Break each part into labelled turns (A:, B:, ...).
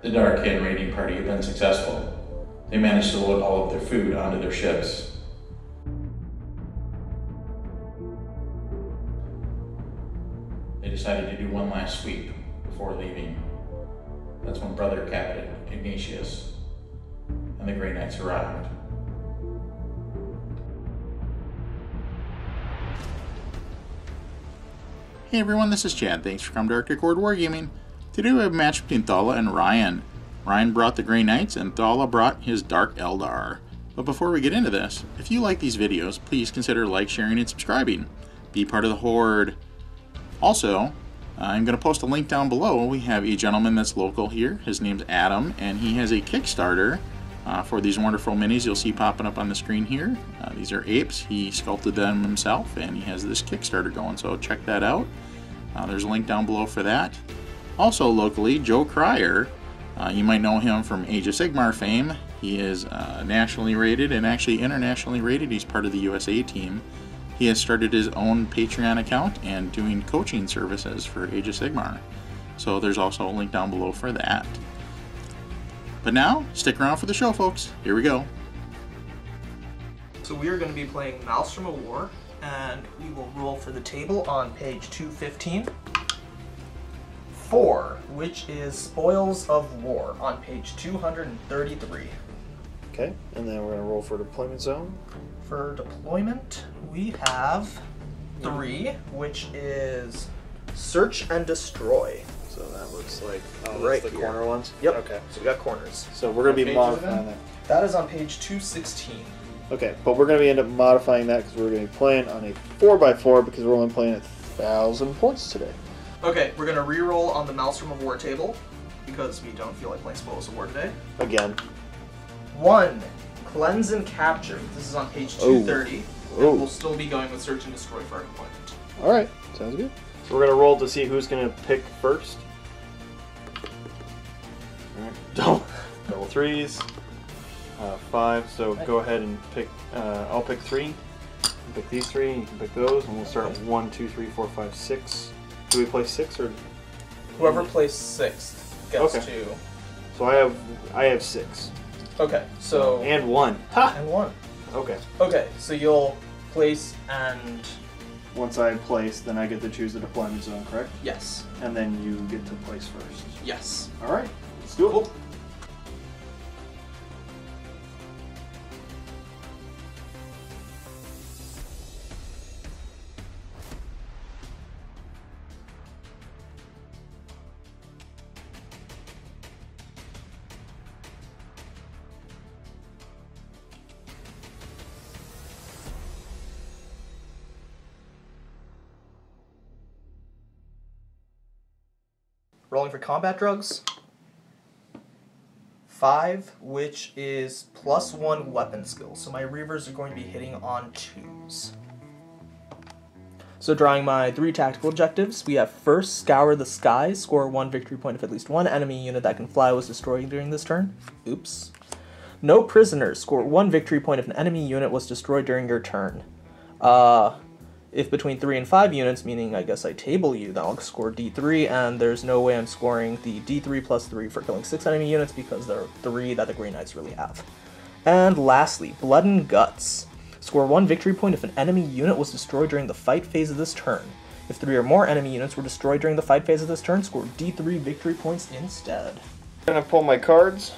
A: The Dark Hand raiding party had been successful. They managed to load all of their food onto their ships. They decided to do one last sweep before leaving. That's when Brother Captain Ignatius and the Grey Knights arrived.
B: Hey everyone, this is Chad. Thanks for coming to Arctic Horde Wargaming. Today we have a match between Thala and Ryan. Ryan brought the Grey Knights and Thala brought his Dark Eldar. But before we get into this, if you like these videos, please consider like, sharing, and subscribing. Be part of the Horde. Also, I'm going to post a link down below. We have a gentleman that's local here. His name's Adam, and he has a Kickstarter for these wonderful minis you'll see popping up on the screen here. These are apes. He sculpted them himself, and he has this Kickstarter going, so check that out. There's a link down below for that. Also locally, Joe Cryer. You might know him from Age of Sigmar fame. He is nationally rated and actually internationally rated. He's part of the USA team. He has started his own Patreon account and doing coaching services for Age of Sigmar. So there's also a link down below for that. But now, stick around for the show, folks. Here we go.
C: So we are going to be playing Maelstrom of War, and we will roll for the table on page 215. 4, which is Spoils of War, on page 233.
D: Okay, and then we're going to roll for deployment zone.
C: For deployment, we have 3, which is Search and Destroy.
D: So that looks like
C: right
D: the
C: here.
D: corner ones?
C: Yep.
D: Okay.
C: So we got corners.
D: So we're going to be
C: What page is
D: modifying that.
C: That is on page 216.
D: Okay, but we're going to end up modifying that because we're going to be playing on a 4x4 because we're only playing at 1,000 points today.
C: Okay, we're going to re-roll on the Maelstrom of War table because we don't feel like playing Spoils of War today.
D: Again.
C: 1, Cleanse and Capture. This is on page 230.
D: Oh.
C: And we'll still be going with Search and Destroy for our deployment.
D: Alright, sounds good. So we're going to roll to see who's going to pick first. Alright, double threes. 5, so go ahead and pick, I'll pick 3. You pick these 3, you can pick those, and we'll start with 1, 2, 3, 4, 5, 6. Do we play 6 or?
C: Whoever plays 6th gets
D: Okay.
C: 2.
D: So I have 6.
C: Okay, so...
D: And 1. Ha!
C: And 1.
D: Okay.
C: Okay, so you'll place and...
D: Once I place, then I get to choose the deployment zone, correct?
C: Yes.
D: And then you get to place first.
C: Yes.
D: Alright, let's do it.
C: Cool. Rolling for combat drugs. 5, which is +1 weapon skill. So my Reavers are going to be hitting on 2s. So drawing my 3 tactical objectives, we have first, Scour the Skies, score 1 victory point if at least 1 enemy unit that can fly was destroyed during this turn. Oops. No prisoners, score 1 victory point if an enemy unit was destroyed during your turn. If between 3 and 5 units, meaning I guess I table you, then I'll score D3, and there's no way I'm scoring the D3 plus 3 for killing 6 enemy units because there are 3 that the Grey Knights really have. And lastly, Blood and Guts. Score 1 victory point if an enemy unit was destroyed during the fight phase of this turn. If 3 or more enemy units were destroyed during the fight phase of this turn, score D3 victory points instead.
D: I'm going to pull my cards.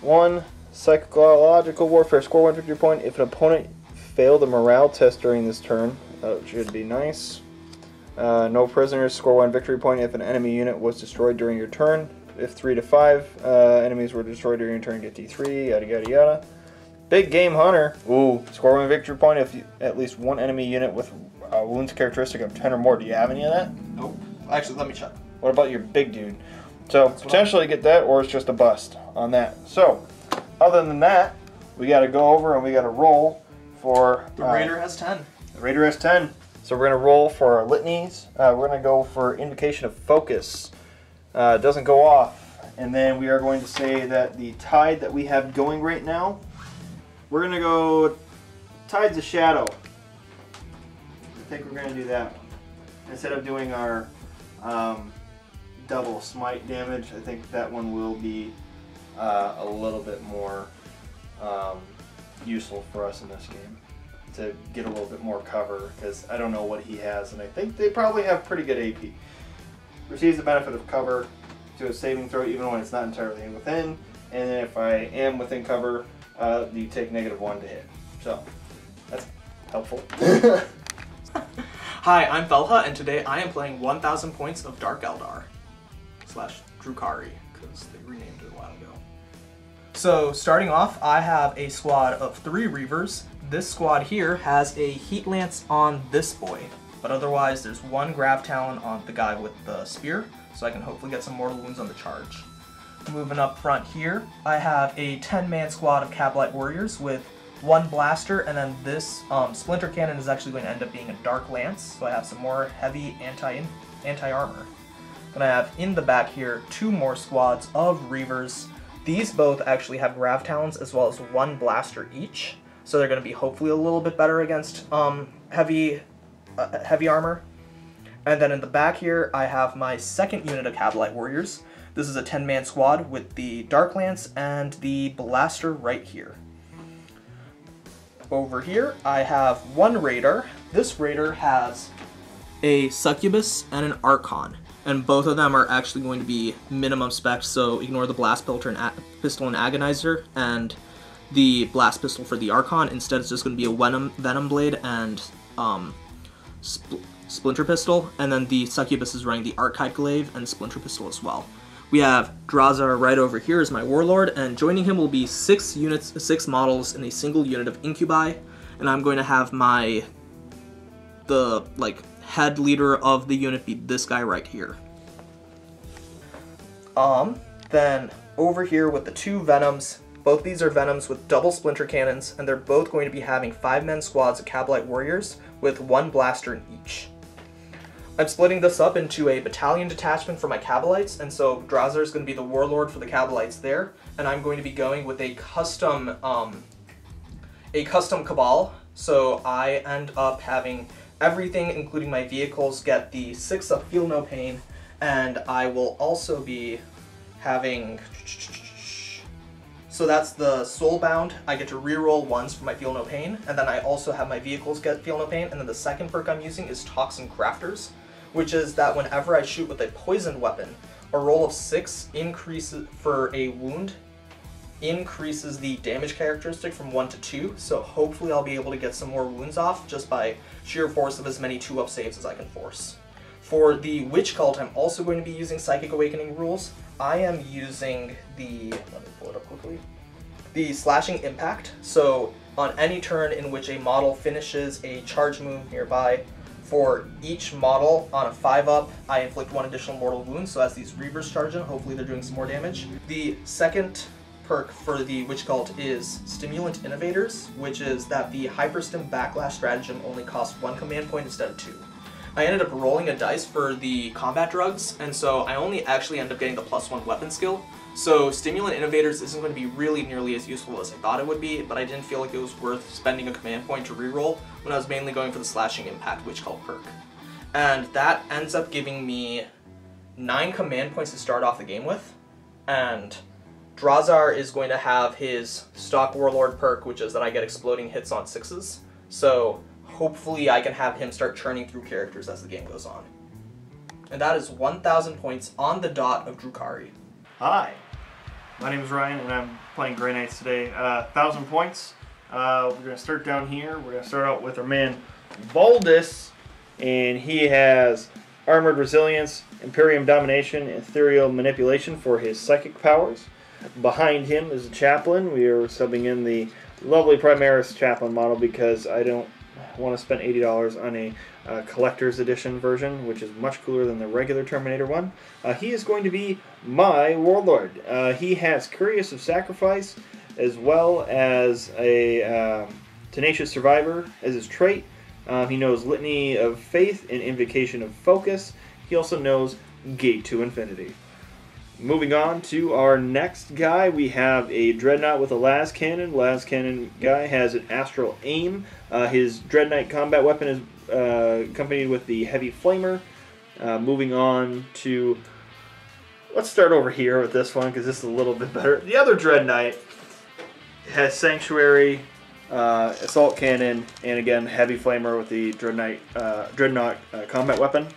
D: 1, Psychological Warfare, score 1 victory point if an opponent failed a morale test during this turn. That should be nice. No prisoners, score 1 victory point if an enemy unit was destroyed during your turn. If 3 to 5 enemies were destroyed during your turn, get D3, yada yada yada. Big Game Hunter, ooh, score 1 victory point if at least 1 enemy unit with a wounds characteristic of 10 or more. Do you have any of that?
C: Nope. Actually, let me check.
D: What about your big dude? So potentially get that, or it's just a bust on that. So other than that, we got to go over and we got to roll for...
C: The Raider has 10.
D: The Raider has 10. So we're going to roll for our litanies. We're going to go for Invocation of Focus. It doesn't go off. And then we are going to say that the tide that we have going right now, we're going to go Tides of Shadow. I think we're going to do that one. Instead of doing our double smite damage. I think that one will be a little bit more useful for us in this game to get a little bit more cover, because I don't know what he has, and I think they probably have pretty good AP. Receives the benefit of cover to a saving throw even when it's not entirely within, and then if I am within cover, you take -1 to hit. So that's helpful.
C: Hi, I'm Velha, and today I am playing 1,000 points of Dark Eldar / Drukhari, because they renamed it a while ago. So starting off, I have a squad of 3 Reavers. This squad here has a Heat Lance on this boy, but otherwise there's 1 Grav Talon on the guy with the spear, so I can hopefully get some mortal wounds on the charge. Moving up front here, I have a 10-man squad of Cabalite Warriors with 1 blaster, and then this Splinter Cannon is actually going to end up being a Dark Lance, so I have some more heavy anti-armor. Then I have in the back here 2 more squads of Reavers. These both actually have Grav Talons as well as 1 blaster each, so they're going to be hopefully a little bit better against heavy armor. And then in the back here, I have my 2nd unit of Cabalite Warriors. This is a 10-man squad with the Dark Lance and the blaster right here. Over here, I have 1 Raider. This Raider has a Succubus and an Archon, and both of them are actually going to be minimum specs, so ignore the Blast Pistol and Agonizer and the Blast Pistol for the Archon. Instead, it's just going to be a Venom Blade and Splinter Pistol, and then the Succubus is running the Archive Glaive and Splinter Pistol as well. We have Drazar right over here as my Warlord, and joining him will be 6 models in a single unit of Incubi, and I'm going to have the head leader of the unit be this guy right here. Then over here with the 2 Venoms, both these are Venoms with double Splinter Cannons, and they're both going to be having 5-man squads of Cabalite Warriors with 1 blaster in each. I'm splitting this up into a battalion detachment for my Cabalites, and so Drazar is going to be the Warlord for the Cabalites there, and I'm going to be going with a custom Cabal, so I end up having everything, including my vehicles, get the 6 of Feel No Pain, and I will also be having... So that's the Soulbound. I get to reroll 1s for my Feel No Pain, and then I also have my vehicles get Feel No Pain, and then the second perk I'm using is Toxin Crafters, which is that whenever I shoot with a poisoned weapon, a roll of 6 increases for a wound, increases the damage characteristic from 1 to 2, so hopefully I'll be able to get some more wounds off just by sheer force of as many 2-up saves as I can force. For the Witch Cult, I'm also going to be using Psychic Awakening rules. I am using the, let me pull it up quickly, the Slashing Impact, so on any turn in which a model finishes a charge move nearby, for each model on a 5-up, I inflict 1 additional mortal wound, so as these Reavers charge in, hopefully they're doing some more damage. The second perk for the Witch Cult is Stimulant Innovators, which is that the Hyperstim Backlash stratagem only costs 1 command point instead of 2. I ended up rolling a dice for the combat drugs, and so I only actually ended up getting the +1 weapon skill. So Stimulant Innovators isn't going to be really nearly as useful as I thought it would be, but I didn't feel like it was worth spending a command point to reroll when I was mainly going for the Slashing Impact Witch Cult perk. And that ends up giving me 9 command points to start off the game with, and Drazar is going to have his stock Warlord perk, which is that I get exploding hits on 6s, so hopefully I can have him start churning through characters as the game goes on. And that is 1,000 points on the dot of Drukhari.
D: Hi, my name is Ryan, and I'm playing Grey Knights today. 1,000 points. We're going to start down here. We're going to start out with our man Valdis, and he has Armored Resilience, Imperium Domination, and Ethereal Manipulation for his psychic powers. Behind him is a Chaplain. We are subbing in the lovely Primaris Chaplain model because I don't want to spend $80 on a collector's edition version, which is much cooler than the regular Terminator one. He is going to be my Warlord. He has Curious of Sacrifice as well as a Tenacious Survivor as his trait. He knows Litany of Faith and Invocation of Focus. He also knows Gate to Infinity. Moving on to our next guy, we have a Dreadnought with a Las Cannon. Las Cannon guy has an Astral Aim. His Dread Knight combat weapon is accompanied with the Heavy Flamer. Moving on to let's start over here with this one because this is a little bit better. The other Dread Knight has Sanctuary, Assault Cannon, and again Heavy Flamer with the Dreadnought combat weapon.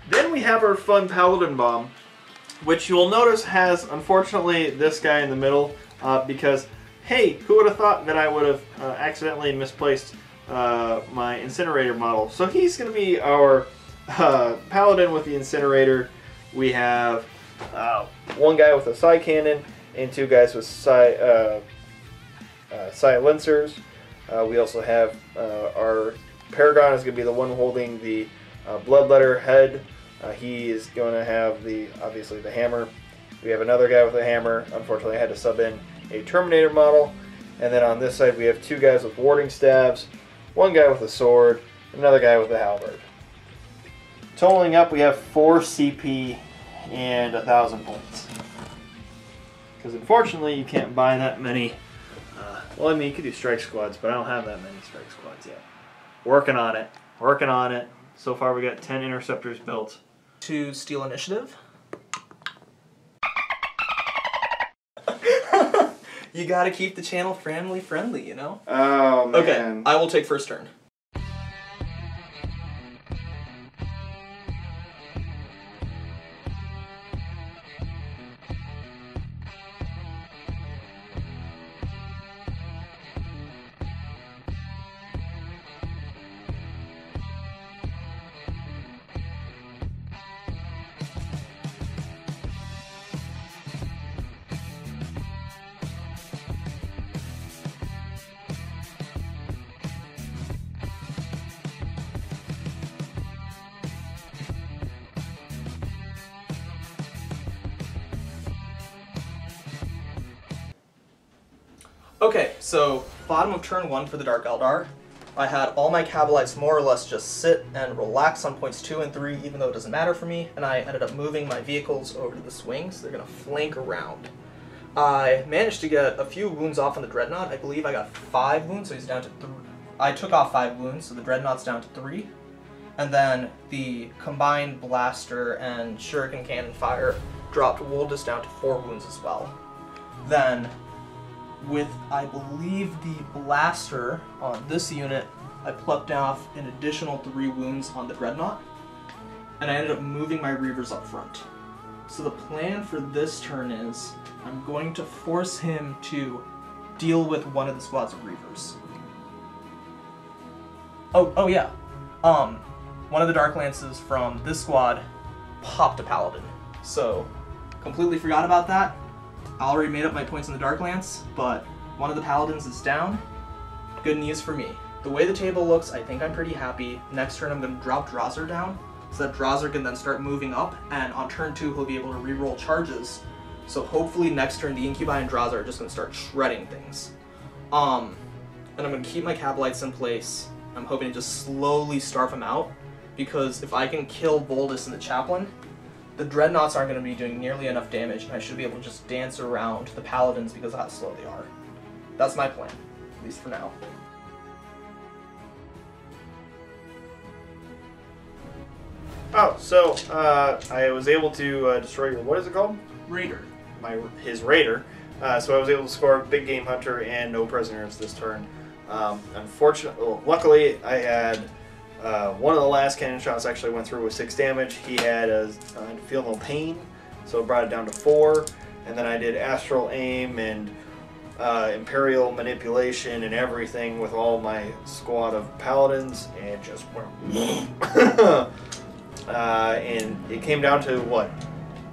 D: Then we have our fun Paladin Bomb, which you will notice has, unfortunately, this guy in the middle because, hey, who would have thought that I would have accidentally misplaced my Incinerator model. So he's going to be our Paladin with the Incinerator. We have one guy with a Psi Cannon and two guys with silencers. We also have our Paragon is going to be the one holding the Bloodletter head. He is going to have obviously the hammer. We have another guy with a hammer. Unfortunately, I had to sub in a Terminator model. And then on this side, we have two guys with warding staves, one guy with a sword, another guy with a halberd. Totaling up, we have 4 CP and 1,000 points. Because unfortunately, you can't buy that many. Well, I mean, you could do strike squads, but I don't have that many strike squads yet. Working on it. Working on it. So far, we got 10 interceptors built.
C: To steal initiative. You gotta keep the channel family friendly, you know?
D: Oh, man.
C: Okay, I will take first turn. Okay, so bottom of turn 1 for the Dark Eldar, I had all my Cabalites more or less just sit and relax on points 2 and 3, even though it doesn't matter for me, and I ended up moving my vehicles over to the swings. They're going to flank around. I managed to get a few wounds off on the Dreadnought. I believe I got 5 wounds, so he's down to 3. I took off 5 wounds, so the Dreadnought's down to 3. And then the combined blaster and shuriken cannon fire dropped Woldus down to 4 wounds as well. Then, with, I believe, the blaster on this unit, I plucked off an additional 3 wounds on the Dreadnought, and I ended up moving my Reavers up front. So the plan for this turn is, I'm going to force him to deal with one of the squads of Reavers. Oh yeah. One of the Dark Lances from this squad popped a Paladin. So, completely forgot about that. I already made up my points on the Dark Lance, but one of the Paladins is down. Good news for me. The way the table looks, I think I'm pretty happy. Next turn I'm going to drop Drozar down, so that Drozar can then start moving up, and on turn 2 he'll be able to reroll charges. So hopefully next turn the Incubi and Drozar are just going to start shredding things. And I'm going to keep my Cabalites in place. I'm hoping to just slowly starve them out, because if I can kill Voldus and the Chaplain, the Dreadnoughts aren't going to be doing nearly enough damage, and I should be able to just dance around the Paladins because of how slow they are. That's my plan, at least for now.
D: Oh, so I was able to destroy your, what is it called?
C: Raider.
D: His Raider. So I was able to score Big Game Hunter and no prisoners this turn. Unfortunately, well, luckily I had one of the last cannon shots actually went through with 6 damage. He had a Feel No Pain, so it brought it down to 4. And then I did Astral Aim and Imperial Manipulation and everything with all my squad of Paladins, and it just went. And it came down to what?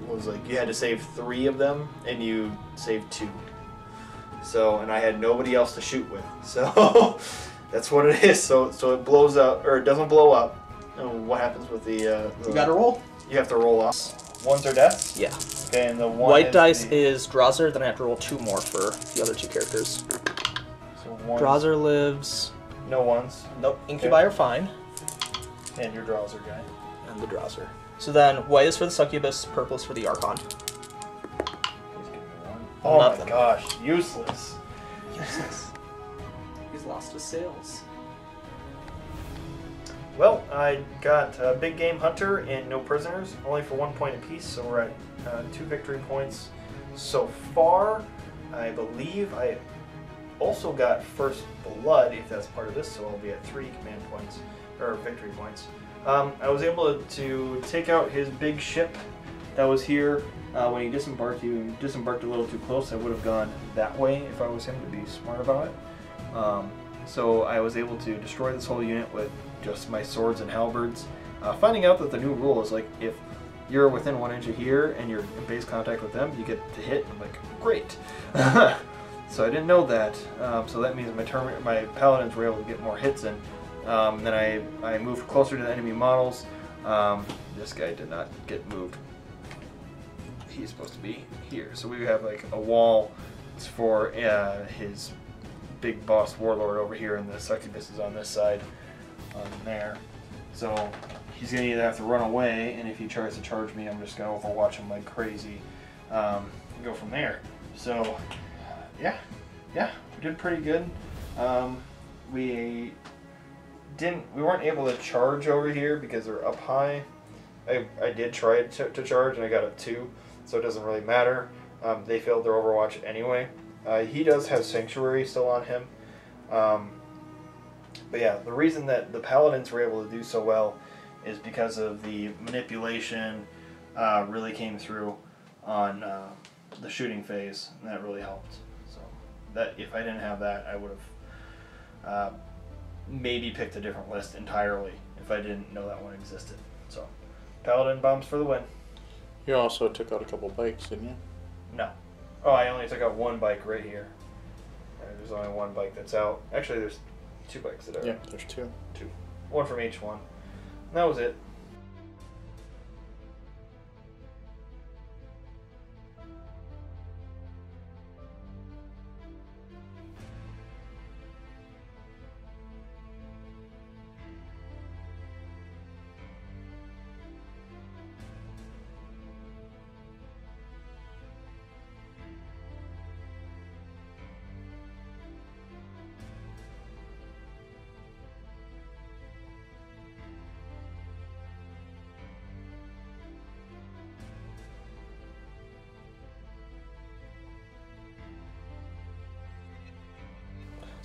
D: It was like you had to save 3 of them, and you saved 2. So, and I had nobody else to shoot with. So, that's what it is. So it blows up, or it doesn't blow up. And what happens with the
C: You gotta roll?
D: You have to roll off. Ones are deaths?
C: Yeah.
D: Okay, and the one
C: White
D: is
C: dice is Drozar, then I have to roll 2 more for the other 2 characters.
D: So one.
C: Drozar lives.
D: No ones.
C: Nope, Incubi are fine.
D: And your Drozar guy.
C: And the Drozar. So then, white is for the Succubus, purple is for the Archon.
D: Oh
C: Nothing.
D: my gosh, useless.
C: Useless. He's lost his sails.
D: Well, I got Big Game Hunter and no prisoners, only for 1 point apiece, so we're at 2 victory points so far. I believe I also got first blood, if that's part of this, so I'll be at 3 command points, or victory points. I was able to take out his big ship that was here. When he disembarked, he disembarked a little too close. I would have gone that way if I was him, to be smart about it. So I was able to destroy this whole unit with just my swords and halberds. Finding out that the new rule is like, if you're within 1 inch of here and you're in base contact with them, you get to hit. I'm like, great. So I didn't know that. So that means my paladins were able to get more hits in. Then I moved closer to the enemy models. This guy did not get moved. He's supposed to be here. So we have like a wall for his big boss warlord over here, and the succubus is on this side, on there. So he's gonna either have to run away, and if he tries to charge me, I'm just gonna overwatch him like crazy. And go from there. So yeah, we did pretty good. We weren't able to charge over here because they're up high. I did try to charge, and I got a 2, so it doesn't really matter. They failed their overwatch anyway. He does have Sanctuary still on him. But yeah, the reason that the Paladins were able to do so well is because of the manipulation really came through on the shooting phase, and that really helped. So that if I didn't have that, I would have maybe picked a different list entirely if I didn't know that one existed. So Paladin bombs for the win.
B: You also took out a couple bikes, didn't you?
D: No. Oh, I only took out 1 bike right here. There's only 1 bike that's out. Actually, there's 2 bikes that are.
B: Yeah, there's 2.
D: 2. 1 from each one. And that was it.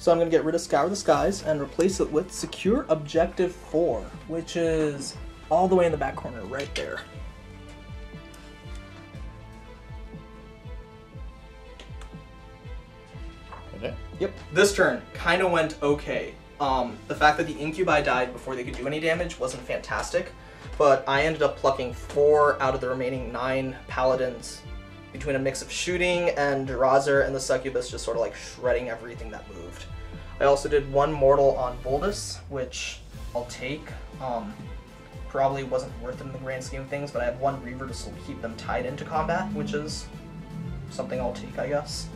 C: So I'm going to get rid of Scour the Skies and replace it with Secure Objective 4, which is all the way in the back corner right there.
B: Okay.
C: Yep. This turn kind of went okay. The fact that the Incubi died before they could do any damage wasn't fantastic, but I ended up plucking 4 out of the remaining 9 Paladins between a mix of shooting and Drazir and the Succubus just sort of like shredding everything that moved. I also did 1 Mortal on Voldus, which I'll take. Probably wasn't worth it in the grand scheme of things, but I have 1 Reaver to still keep them tied into combat, which is something I'll take, I guess.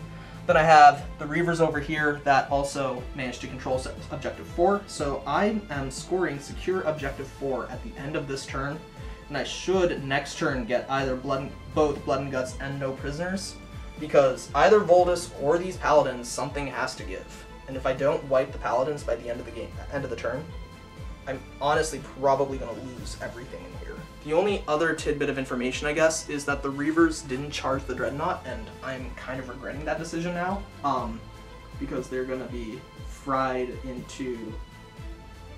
C: Then I have the Reavers over here that also managed to control Objective 4, so I am scoring Secure Objective 4 at the end of this turn, and I should next turn get either both Blood and Guts and no prisoners, because either Voldus or these Paladins, something has to give. And if I don't wipe the Paladins by the end of the game, end of the turn, I'm honestly probably going to lose everything in here. The only other tidbit of information, I guess, is that the Reavers didn't charge the Dreadnought, and I'm kind of regretting that decision now, because they're going to be fried into,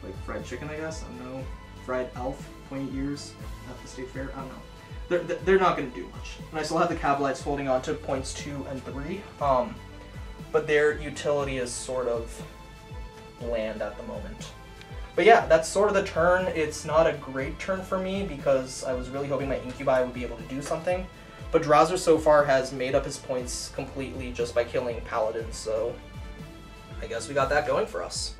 C: like, fried chicken, I guess? I don't know. Fried elf, 20 years at the State Fair? I don't know. They're not going to do much. And I still have the Cabalites holding on to points 2 and 3, but their utility is sort of bland at the moment. But yeah, that's sort of the turn. It's not a great turn for me because I was really hoping my Incubi would be able to do something. But Drazir so far has made up his points completely just by killing Paladins, so I guess we got that going for us.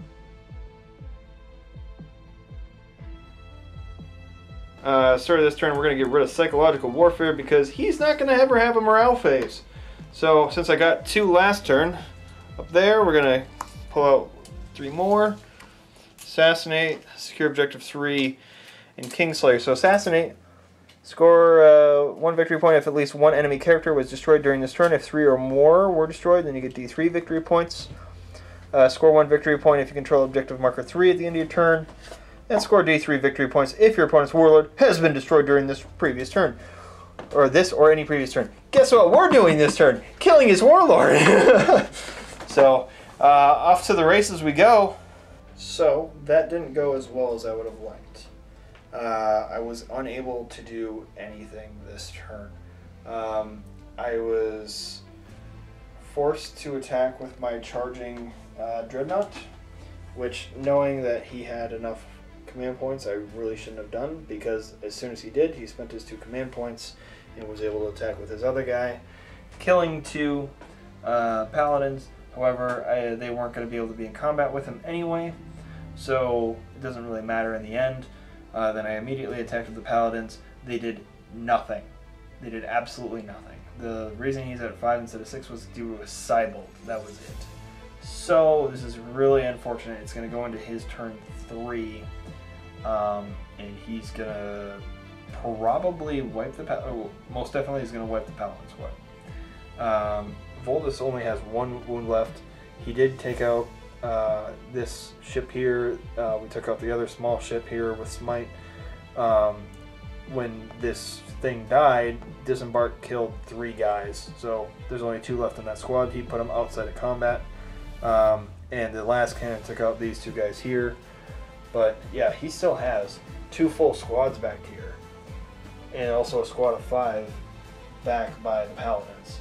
D: Start of this turn, we're going to get rid of Psychological Warfare because he's not going to ever have a morale phase. So since I got 2 last turn up there, we're going to pull out 3 more. Assassinate, Secure Objective 3, and Kingslayer. So Assassinate, score 1 victory point if at least 1 enemy character was destroyed during this turn. If 3 or more were destroyed, then you get D3 victory points. Score 1 victory point if you control Objective Marker 3 at the end of your turn. And score D3 victory points if your opponent's Warlord has been destroyed during this previous turn. or this or any previous turn. Guess what we're doing this turn? Killing his warlord. So off to the races we go. So that didn't go as well as I would have liked. I was unable to do anything this turn. I was forced to attack with my charging dreadnought, which, knowing that he had enough command points, I really shouldn't have done, because as soon as he did, he spent his 2 command points and was able to attack with his other guy, killing 2 paladins. However, they weren't going to be able to be in combat with him anyway, so it doesn't really matter in the end. Then I immediately attacked with the paladins. They did nothing. They did absolutely nothing. The reason he's at 5 instead of 6 was due to a Cybolt. That was it. So this is really unfortunate. It's going to go into his turn 3, and he's going to probably wipe the most definitely he's going to wipe the paladin's weapon. Voldus only has 1 wound left. He did take out this ship here. We took out the other small ship here with Smite. When this thing died, Disembark killed 3 guys. So there's only 2 left in that squad. He put them outside of combat. And the last cannon took out these 2 guys here. But yeah, he still has 2 full squads back here. And also a squad of 5 back by the paladins.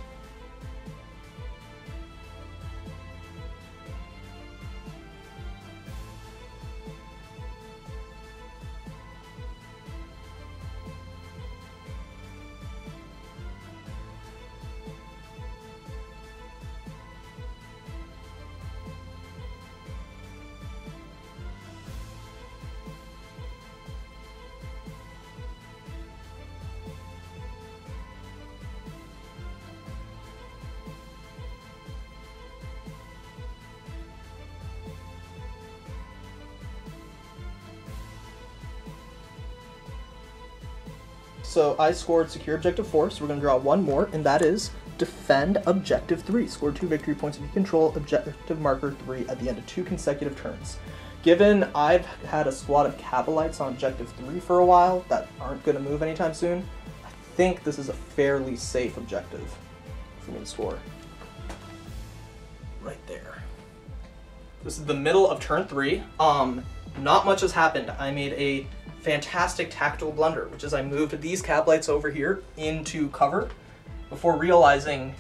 C: So I scored Secure Objective 4, so we're going to draw 1 more, and that is Defend Objective 3. Score 2 victory points if you control Objective Marker 3 at the end of 2 consecutive turns. Given I've had a squad of Cavalites on Objective 3 for a while that aren't going to move anytime soon, I think this is a fairly safe objective for me to score. Right there. This is the middle of turn 3. Not much has happened. I made a fantastic tactical blunder, which is I moved these Cavalites over here into cover before realizing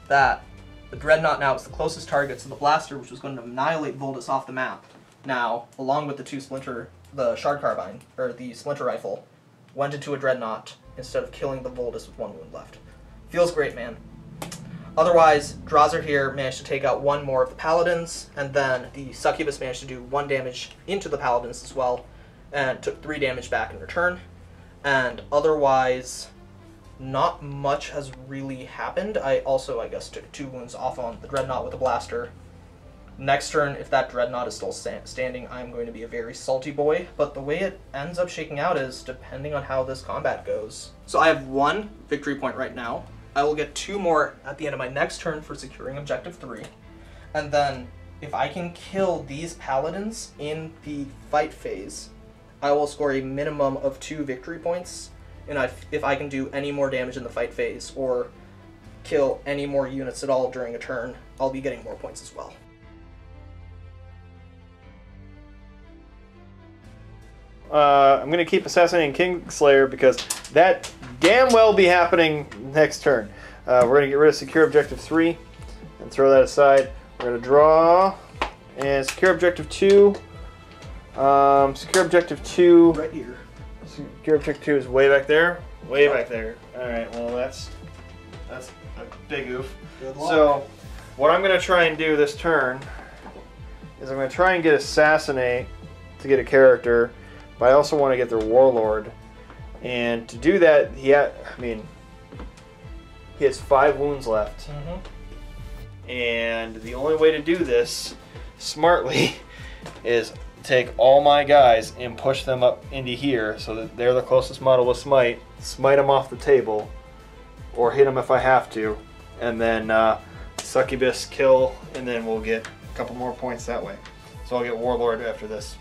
C: that the Dreadnought now is the closest target to the blaster, which was going to annihilate Voldus off the map. Now, along with the Shard Carbine, or the Splinter Rifle, went into a Dreadnought instead of killing the Voldus with 1 wound left. Feels great, man. Otherwise, Drazer here managed to take out 1 more of the Paladins, and then the Succubus managed to do 1 damage into the Paladins as well, and took 3 damage back in return. And otherwise, not much has really happened. I also, I guess, took 2 wounds off on the Dreadnought with a blaster. Next turn, if that Dreadnought is still standing, I'm going to be a very salty boy. But the way it ends up shaking out is depending on how this combat goes. So I have 1 victory point right now. I will get 2 more at the end of my next turn for securing Objective 3. And then, if I can kill these Paladins in the fight phase, I will score a minimum of 2 victory points, and if I can do any more damage in the fight phase, or kill any more units at all during a turn, I'll be getting more points as well.
D: I'm going to keep assassinating Kingslayer because that damn well be happening next turn. We're going to get rid of Secure Objective 3 and throw that aside. We're going to draw and Secure Objective 2. Secure Objective 2.
C: Right here.
D: Secure Objective 2 is way back there. Way back there. Alright, well that's a big oof.
C: Good luck.
D: So, what I'm going to try and do this turn is I'm going to try and get Assassinate to get a character, but I also want to get their Warlord. And to do that, he has 5 wounds left. And the only way to do this smartly is take all my guys and push them up into here so that they're the closest model with Smite them off the table, or hit them if I have to, and then Succubus kill, and then we'll get a couple more points that way. So I'll get Warlord after this.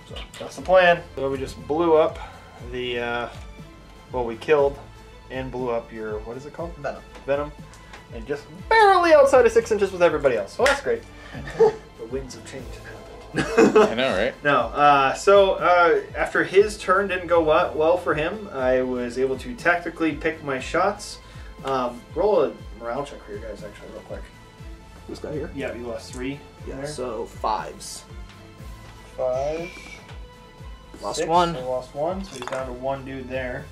D: So that's the plan. So we just blew up the, we killed and blew up your, what is it called?
C: Venom.
D: Venom. And just barely outside of 6 inches with everybody else. So that's great. The winds of change have happened.
B: I know, right?
D: No. So after his turn didn't go well for him, I was able to tactically pick my shots. Roll a morale check for you guys, actually, real quick.
C: This guy here?
D: Yeah, you lost 3.
C: Yeah,
D: there.
C: so 5s.
D: 5.
C: Lost
D: 6,
C: 1.
D: So lost 1, so he's down to 1 dude there.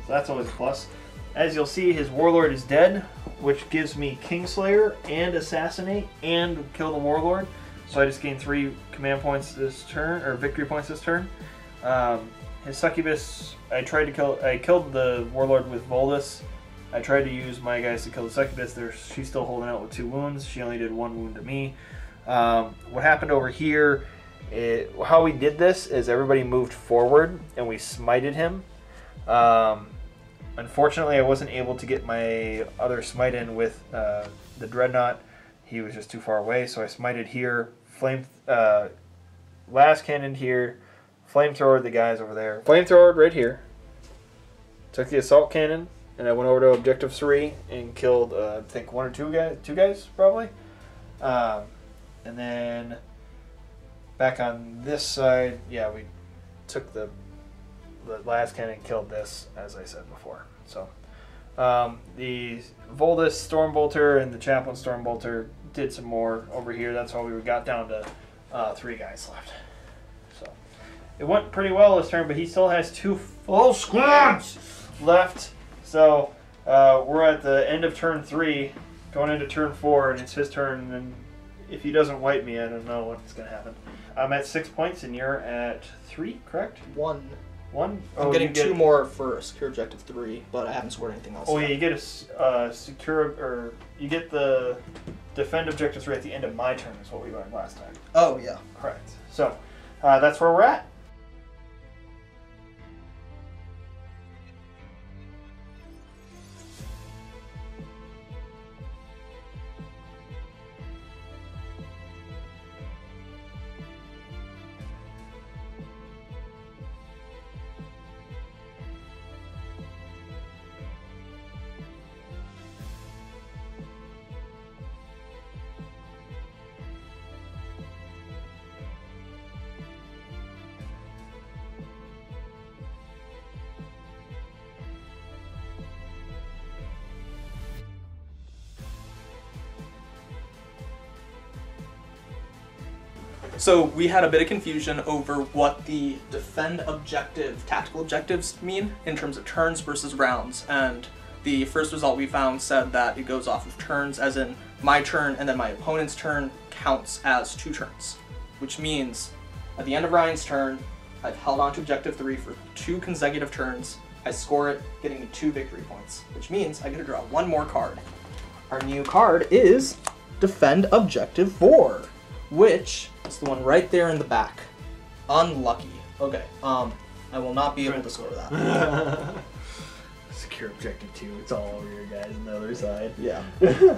D: So that's always a plus. As you'll see, his Warlord is dead, which gives me Kingslayer and Assassinate and kill the Warlord. So I just gained 3 command points this turn, or victory points this turn. His Succubus, I killed the Warlord with Voldus. I tried to use my guys to kill the Succubus. She's still holding out with 2 wounds. She only did 1 wound to me. What happened over here, how we did this is everybody moved forward and we smited him. Unfortunately, I wasn't able to get my other smite in with the Dreadnought. He was just too far away, so I smited here, last cannoned here, flamethrowered the guys over there. Flamethrowered right here. Took the assault cannon, and I went over to objective 3 and killed, I think 1 or 2 guys, probably. And then back on this side, yeah, we took the last cannon and killed this, as I said before. So the Voldus Stormbolter and the Chaplain Stormbolter did some more over here. That's why we got down to 3 guys left. So it went pretty well this turn, but he still has 2 full squads left. So we're at the end of turn 3, going into turn 4, and it's his turn. And then if he doesn't wipe me, I don't know what's going to happen. I'm at 6 points, and you're at 3, correct?
C: 1.
D: 1?
C: I'm getting 2 more for secure objective 3, but I haven't scored anything else.
D: Oh
C: yet.
D: yeah, you get a secure, or you get the defend objective 3 at the end of my turn is what we learned last time.
C: Oh yeah.
D: Correct. So that's where we're at.
C: So we had a bit of confusion over what the defend objective, tactical objectives mean in terms of turns versus rounds, and the first result we found said that it goes off of turns, as in my turn and then my opponent's turn counts as 2 turns, which means at the end of Ryan's turn, I've held on to objective 3 for 2 consecutive turns. I score it, getting me 2 victory points, which means I get to draw 1 more card. Our new card is defend objective 4, which is the one right there in the back. Unlucky. Okay, I will not be able to score that.
D: Secure objective 2. It's all over your guys on the other side.
C: Yeah.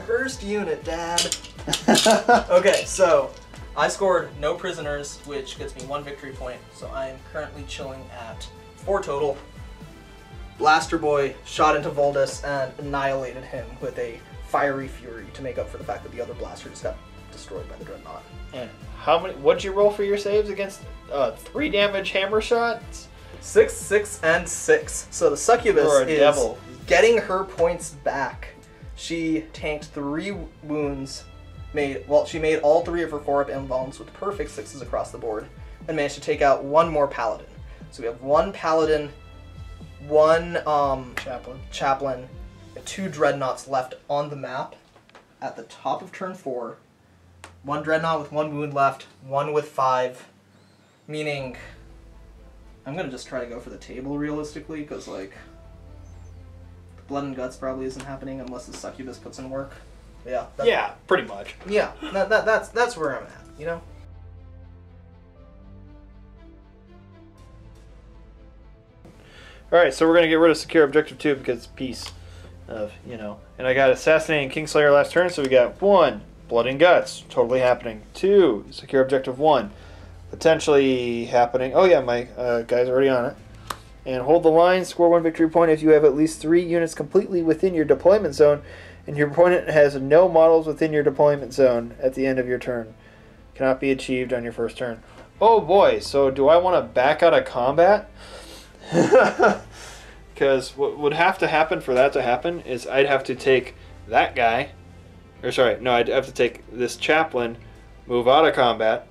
C: First unit, Dad. Okay, so I scored no prisoners, which gets me 1 victory point. So I am currently chilling at 4 total. Blaster Boy shot into Voldus and annihilated him with a Fiery Fury to make up for the fact that the other blaster just got destroyed by the Dreadnought.
D: And how many? What'd you roll for your saves against 3 damage hammer shots?
C: 6, 6, and 6. So the Succubus is
D: devil.
C: getting her points back. She tanked 3 wounds. She made all 3 of her 4-up invulns with perfect 6s across the board, and managed to take out 1 more Paladin. So we have 1 Paladin, 1 Chaplain, and 2 Dreadnoughts left on the map at the top of turn 4. 1 Dreadnought with 1 wound left, 1 with 5, meaning I'm gonna just try to go for the table realistically, because like Blood and Guts probably isn't happening unless the Succubus puts in work. Yeah.
D: Yeah, pretty much.
C: Yeah, that's where I'm at, you know?
D: Alright, so we're going to get rid of secure objective 2 because it's peace. And I got assassinating Kingslayer last turn, so we got 1, Blood and Guts, totally happening. 2, secure objective 1, potentially happening. Oh yeah, my guy's already on it. And hold the line, score 1 victory point if you have at least 3 units completely within your deployment zone, and your opponent has no models within your deployment zone at the end of your turn. Cannot be achieved on your first turn. Oh boy, so do I want to back out of combat? Because what would have to happen for that to happen is I'd have to take that guy, or sorry, no, I'd have to take this chaplain, move out of combat,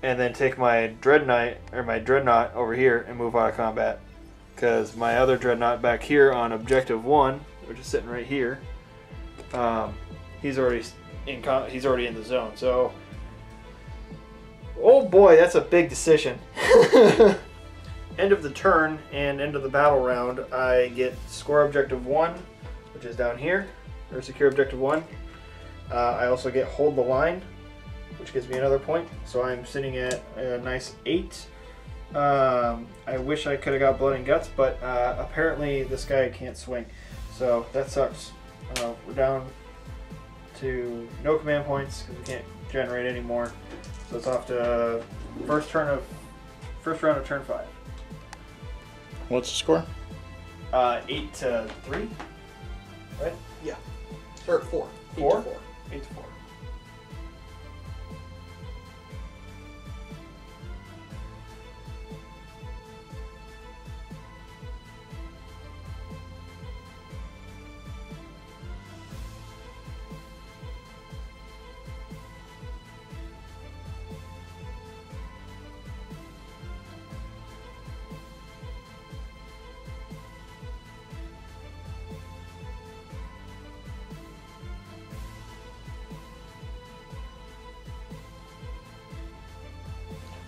D: and then take my dreadnought over here and move out of combat, because my other dreadnought back here on objective 1, which is sitting right here, he's already in the zone. So, oh boy, that's a big decision. End of the turn and end of the battle round, I get score objective 1, which is down here, or secure objective 1. I also get hold the line, which gives me another point. So I'm sitting at a nice 8. I wish I could have got blood and guts, but apparently this guy can't swing. So that sucks. We're down to no command points because we can't generate any more. So it's off to first round of turn 5.
B: What's the score?
D: 8-3, right?
C: Yeah. Or 4.
D: 4?
C: 8-4.
D: 8-4.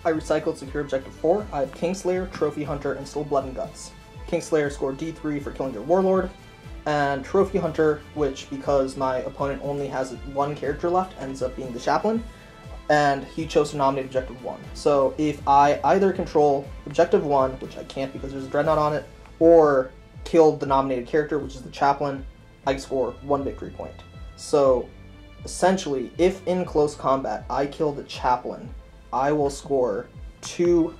C: I recycled secure objective 4. I have Kingslayer, Trophy Hunter, and still Blood and Guts. Kingslayer scored D3 for killing their Warlord, and Trophy Hunter, which because my opponent only has 1 character left, ends up being the Chaplain, and he chose to nominate objective 1. So if I either control objective 1, which I can't because there's a Dreadnought on it, or killed the nominated character, which is the Chaplain, I score 1 victory point. So essentially, if in close combat I kill the Chaplain, I will score 2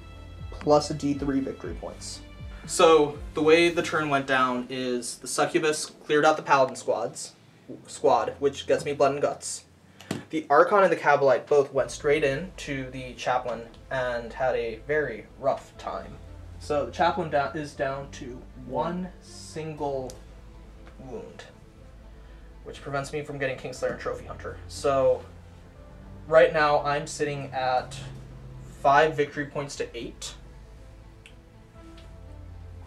C: plus a D3 victory points. So the way the turn went down is the Succubus cleared out the Paladin squad, which gets me Blood and Guts. The Archon and the Cabalite both went straight in to the Chaplain and had a very rough time. So the Chaplain is down to 1 single wound, which prevents me from getting Kingslayer and Trophy Hunter. So right now, I'm sitting at 5 victory points to 8.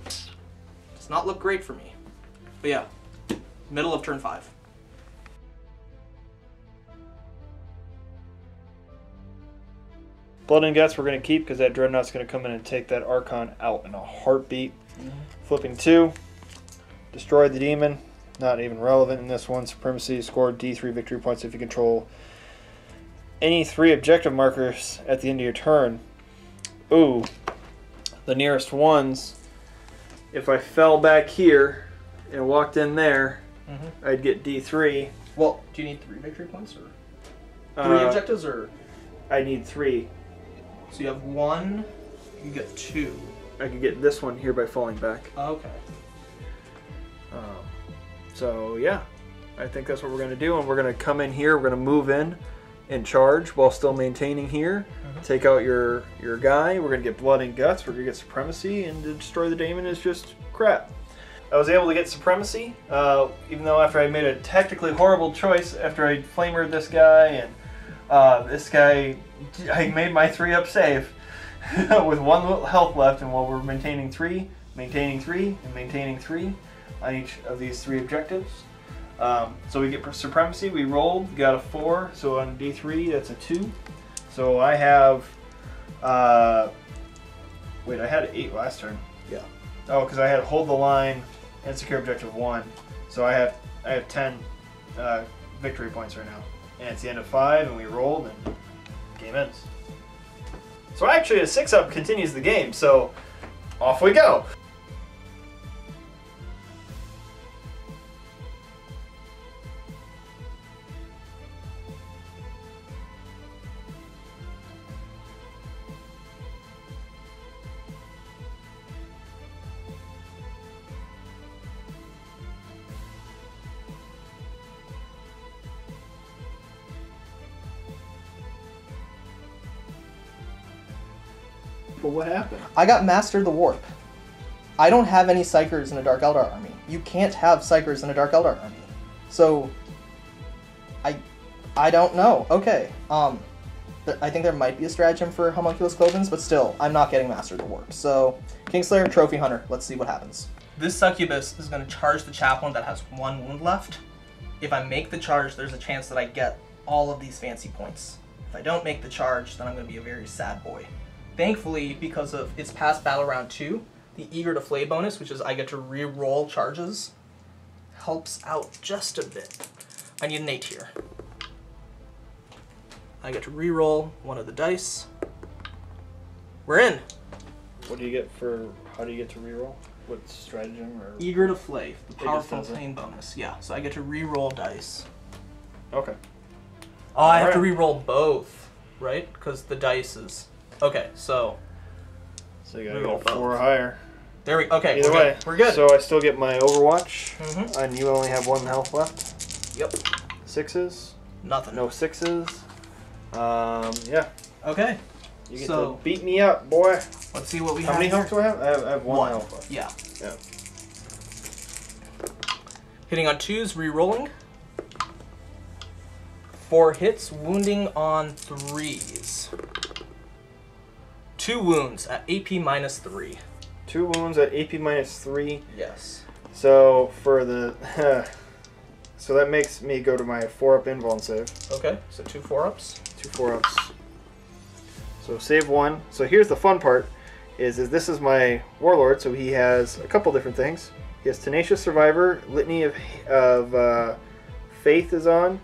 C: Does not look great for me. But yeah, middle of turn 5.
D: Blood and Guts we're going to keep because that Dreadnought's going to come in and take that Archon out in a heartbeat. Flipping 2. Destroy the Demon. Not even relevant in this one. Supremacy scored D3 victory points if you control any 3 objective markers at the end of your turn. Ooh, the nearest ones, if I fell back here and walked in there, I'd get D3.
C: Well, do you need 3 victory points or 3 objectives or?
D: I need 3.
C: So you have 1, you get 2.
D: I can get this one here by falling back.
C: Okay.
D: So yeah, I think that's what we're going to do, and we're going to come in here, we're going to move in and charge while still maintaining here. Take out your guy. We're going to get Blood and Guts. We're going to get Supremacy, and to destroy the Daemon is just crap. I was able to get Supremacy, even though after I made a tactically horrible choice after I flamered this guy, and this guy, I made my 3-up save with 1 health left, and while we're maintaining 3, maintaining 3, and maintaining 3 on each of these 3 objectives. So we get Supremacy, we rolled, got a 4, so on D3 that's a 2. So I have, wait, I had 8 last turn.
C: Yeah.
D: Oh, because I had Hold the Line and Secure Objective 1. So I have 10 victory points right now. And it's the end of 5, and we rolled, and game ends. So actually a 6-up continues the game, so off we go. people. What happened?
C: I got Master the Warp. I don't have any Psychers in a Dark Eldar army. You can't have Psychers in a Dark Eldar army. So, I don't know. Okay. I think there might be a stratagem for Homunculus Clovens, but still, I'm not getting Master the Warp. So, Kingslayer, Trophy Hunter. Let's see what happens. This Succubus is going to charge the Chaplain that has 1 wound left. If I make the charge, there's a chance that I get all of these fancy points. If I don't make the charge, then I'm going to be a very sad boy. Thankfully, because of its past battle round 2, the Eager to Flay bonus, which is I get to re-roll charges, helps out just a bit. I need an 8 here. I get to re-roll one of the dice. We're in!
D: What do you get for, how do you get to reroll? What stratagem or?
C: Eager to Flay, the powerful
D: does it.
C: plane bonus. Yeah, so I get to re-roll dice.
D: Okay.
C: Oh, I have to
D: Alright.
C: re-roll both, right? Because the dice is... Okay, so...
D: So you gotta
C: Reroll
D: go 4 or
C: both.
D: higher.
C: There we... Okay,
D: Either
C: we're
D: way.
C: good. We're good.
D: So I still get my Overwatch,
C: Mhm.
D: and you only have 1 health left.
C: Yep.
D: 6s.
C: Nothing.
D: No 6s. Yeah.
C: Okay.
D: You get
C: So-
D: to beat me up, boy.
C: Let's see what we
D: How
C: have
D: many
C: here.
D: health do I have? I have 1 health left.
C: Yeah.
D: Yeah.
C: Hitting on 2s, re-rolling. 4 hits, wounding on 3s. 2 wounds at AP minus 3.
D: 2 wounds at AP minus 3.
C: Yes.
D: So for the... so that makes me go to my 4-up invuln save.
C: Okay, so 2 4-ups.
D: 2 4-ups. So save 1. So here's the fun part, is this is my Warlord, so he has a couple different things. He has Tenacious Survivor, Litany of Faith is on,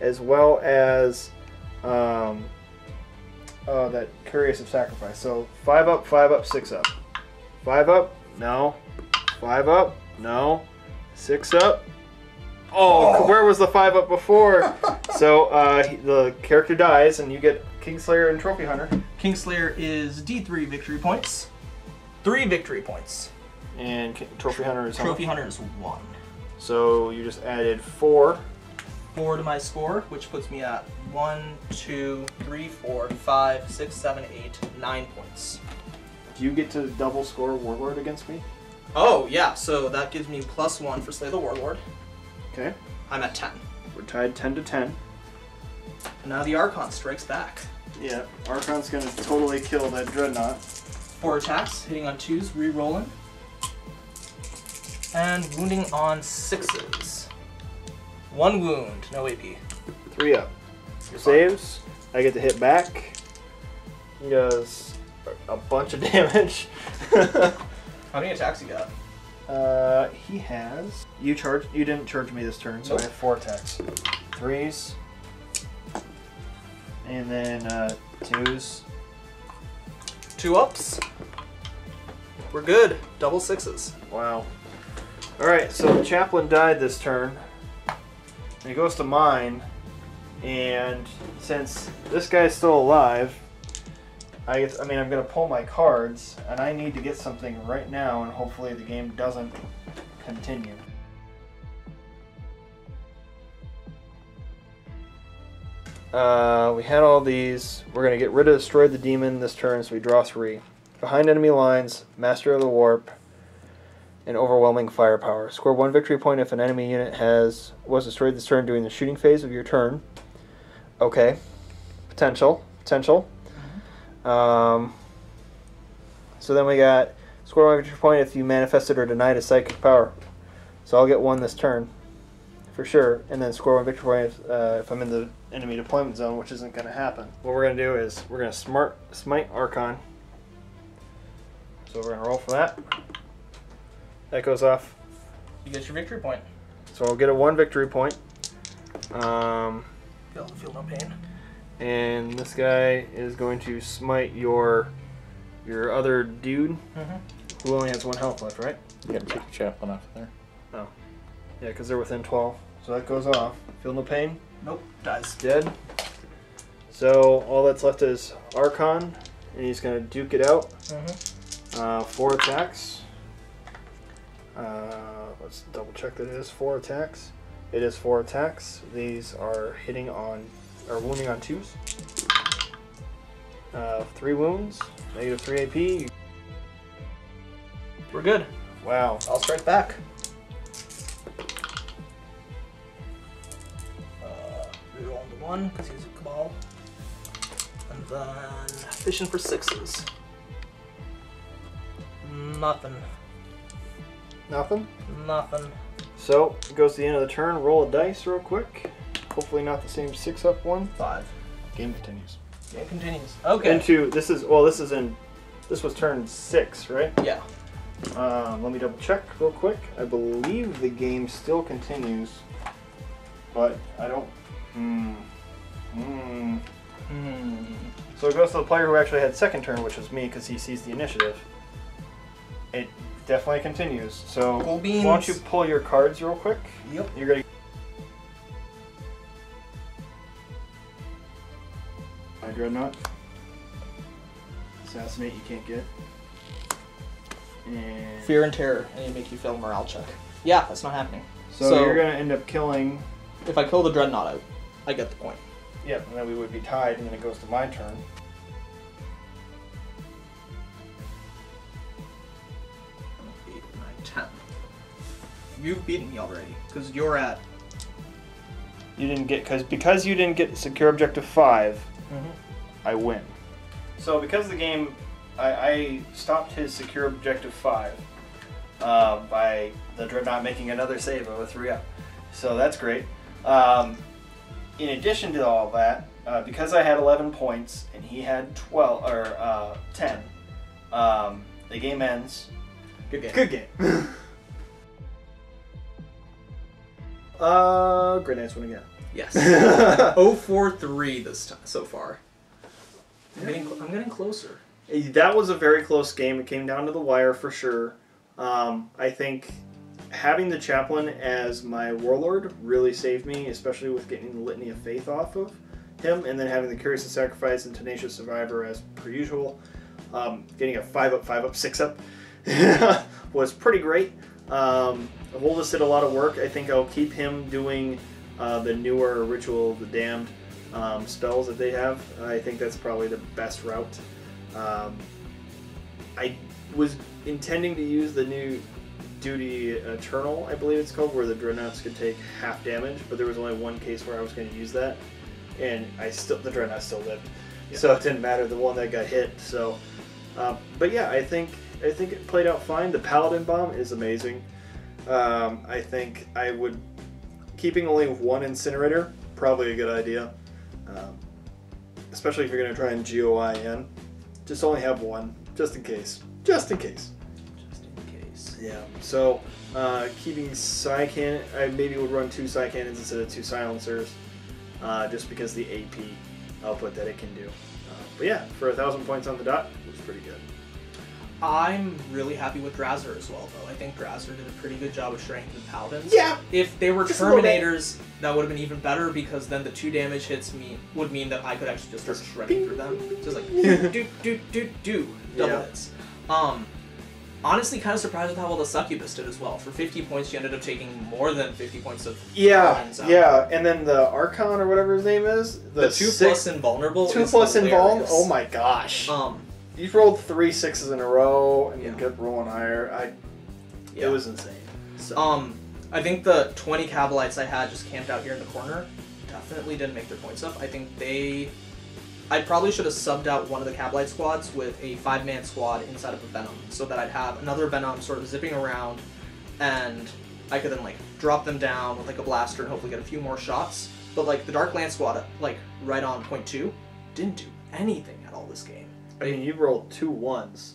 D: as well as that Curious of Sacrifice. So 5 up, 5 up, 6 up. 5 up, no. 5 up, no. 6 up. Oh, where was the 5 up before? So the character dies, and you get Kingslayer and Trophy Hunter.
C: Kingslayer is D3 victory points. 3 victory points.
D: And Trophy Hunter is
C: Trophy Hunter is 1.
D: So you just added 4.
C: 4 to my score, which puts me at 1, 2, 3, 4, 5, 6, 7, 8, 9 points.
D: Do you get to double score Warlord against me?
C: Oh, yeah, so that gives me +1 for Slay the Warlord.
D: Okay.
C: I'm at 10.
D: We're tied 10 to 10.
C: And now the Archon strikes back.
D: Yeah, Archon's gonna totally kill that Dreadnought.
C: 4 attacks, hitting on 2s, re-rolling. And wounding on 6s. 1 wound, no AP.
D: 3 up.
C: You're
D: Saves. I get to hit back. He does a bunch of damage.
C: How many attacks you got?
D: He has. You didn't charge me this turn, so
C: Nope.
D: I have 4 attacks. 3s. And then 2s.
C: 2 ups. We're good. Double 6s.
D: Wow. Alright, so the Chaplain died this turn. And he goes to mine. And since this guy's still alive, I'm going to pull my cards. And I need to get something right now, and hopefully the game doesn't continue. We had all these. We're going to get rid of Destroy the Demon this turn, so we draw 3. Behind enemy lines, Master of the Warp, and Overwhelming Firepower. Score 1 victory point if an enemy unit was destroyed this turn during the shooting phase of your turn. Okay. Potential. So then we got score 1 victory point if you manifested or denied a psychic power. So I'll get 1 this turn, for sure, and then score 1 victory point if I'm in the enemy deployment zone, which isn't going to happen. What we're going to do is we're going to smite Archon. So we're going to roll for that. That goes off.
C: You get your victory point.
D: So I'll get a 1 victory point.
C: Feel no pain.
D: And this guy is going to smite your other dude, who only has 1 health left, right?
A: You gotta take the Chaplain off there.
D: Oh. Yeah, because they're within 12. So that goes off. Feel no pain.
C: Nope, dies.
D: Dead. So all that's left is Archon, and he's going to duke it out. 4 attacks. Let's double check that it is 4 attacks. It is 4 attacks. These are wounding on 2s. 3 wounds, negative 3 AP.
C: We're good.
D: Wow.
C: I'll strike back. Reroll the 1 because he's a cabal. And then fishing for 6s. Nothing.
D: Nothing?
C: Nothing.
D: So, it goes to the end of the turn. Roll a dice real quick. Hopefully not the same 6-up one.
C: 5.
D: Game continues.
C: Game continues. Okay.
D: This was turn 6, right?
C: Yeah.
D: Let me double check real quick. I believe the game still continues, but I don't. So it goes to the player who actually had second turn, which was me, because he sees the initiative. It definitely continues. So
C: Cool
D: why
C: beans.
D: don't you pull your cards real quick?
C: Yep.
D: You're gonna. My dreadnought. Assassinate. You can't get. And
C: Fear and terror. I need to make you fail a morale check. Yeah, that's not happening.
D: so you're gonna end up killing.
C: If I kill the dreadnought out, I get the point.
D: Yeah, and then we would be tied, and then it goes to my turn.
C: 8, 9, 10. You've beaten me already, because you're at...
D: You didn't get because you didn't get secure objective 5. I win. So because the game, I stopped his secure objective 5 by the dreadnought making another save of a 3-up. So that's great. In addition to all that, because I had 11 points and he had 12 or 10, the game ends.
C: Good game.
D: Good game. Great Knights win again.
C: Yes. 0-4-3 this time so far. I'm getting closer.
D: That was a very close game. It came down to the wire for sure. I think having the chaplain as my warlord really saved me, especially with getting the Litany of Faith off of him, and then having the Curious of Sacrifice and Tenacious Survivor as per usual. Getting a 5-up, 5-up, 6-up was pretty great. Volvis did a lot of work. I think I'll keep him doing the newer Ritual of the Damned spells that they have. I think that's probably the best route. I was intending to use the new Duty Eternal, I believe it's called, where the Dreadnoughts could take half damage, but there was only one case where I was going to use that, and the Dreadnought still lived, so it didn't matter the one that got hit. So, but yeah, I think it played out fine. The Paladin Bomb is amazing. I think keeping only one incinerator, probably a good idea. Especially if you're going to try and GOI in. Just only have one, just in case. Just in case. Yeah, so keeping Psy Cannon, I maybe would run 2 Psy Cannons instead of 2 Silencers, just because the AP output that it can do. But yeah, for 1,000 points on the dot, it was pretty good.
C: I'm really happy with Drazzer as well, though. I think Drazzer did a pretty good job of shredding the Paladins.
D: Yeah!
C: If they were
D: Just
C: Terminators, that would have been even better, because then the 2 damage hits would mean that I could actually just start shredding through them. Just like, double hits. Honestly, kind of surprised with how well the Succubus did as well. For 50 points, you ended up taking more than 50 points of Paladins out.
D: Yeah, and then the Archon, or whatever his name is,
C: the 2+ invulnerable
D: 2+ invulnerable? Oh my gosh. You rolled 3 6s in a row, and you kept rolling higher. It was insane. So.
C: I think the 20 Cabalites I had just camped out here in the corner definitely didn't make their points up. I think I probably should have subbed out one of the Cabalite squads with a 5-man squad inside of a Venom, so that I'd have another Venom sort of zipping around, and I could then like drop them down with like a blaster and hopefully get a few more shots. But like the Dark Lance squad, like right on point 2, didn't do anything at all this game.
D: I mean, you rolled 2 1s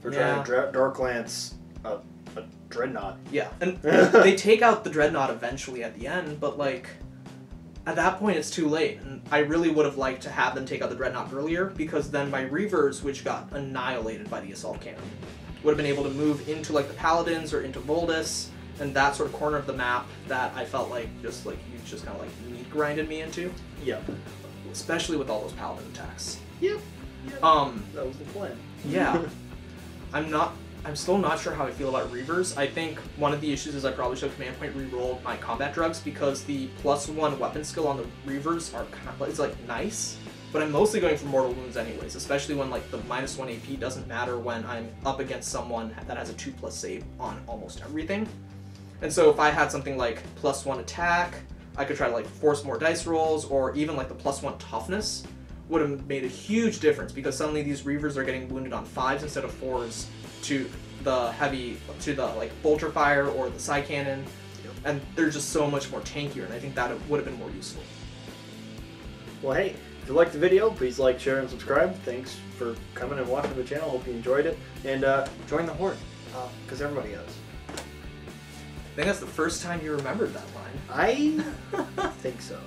D: for trying to Dark Lance a Dreadnought.
C: Yeah, and they take out the Dreadnought eventually at the end, but like, at that point it's too late, and I really would have liked to have them take out the Dreadnought earlier, because then my Reavers, which got annihilated by the Assault Cannon, would have been able to move into like the Paladins or into Voldus, and that sort of corner of the map that I felt like you just kind of like meat grinded me into.
D: Yeah.
C: Especially with all those Paladin attacks.
D: Yep.
C: That
D: was the plan.
C: Yeah. I'm still not sure how I feel about Reavers. I think one of the issues is I probably should have command point rerolled my combat drugs because the +1 weapon skill on the Reavers are kind of, it's like nice, but I'm mostly going for mortal wounds anyways, especially when like the -1 AP doesn't matter when I'm up against someone that has a 2+ save on almost everything. And so if I had something like +1 attack, I could try to like force more dice rolls, or even like the +1 toughness would have made a huge difference because suddenly these Reavers are getting wounded on 5s instead of 4s to the heavy, to the like bolter fire or the side cannon, and they're just so much more tankier, and I think that would have been more useful.
E: Well, hey, if you liked the video, please like, share, and subscribe. Thanks for coming and watching the channel. Hope you enjoyed it, and join the Horde, because everybody does.
C: I think that's the first time you remembered that line.
E: I think so.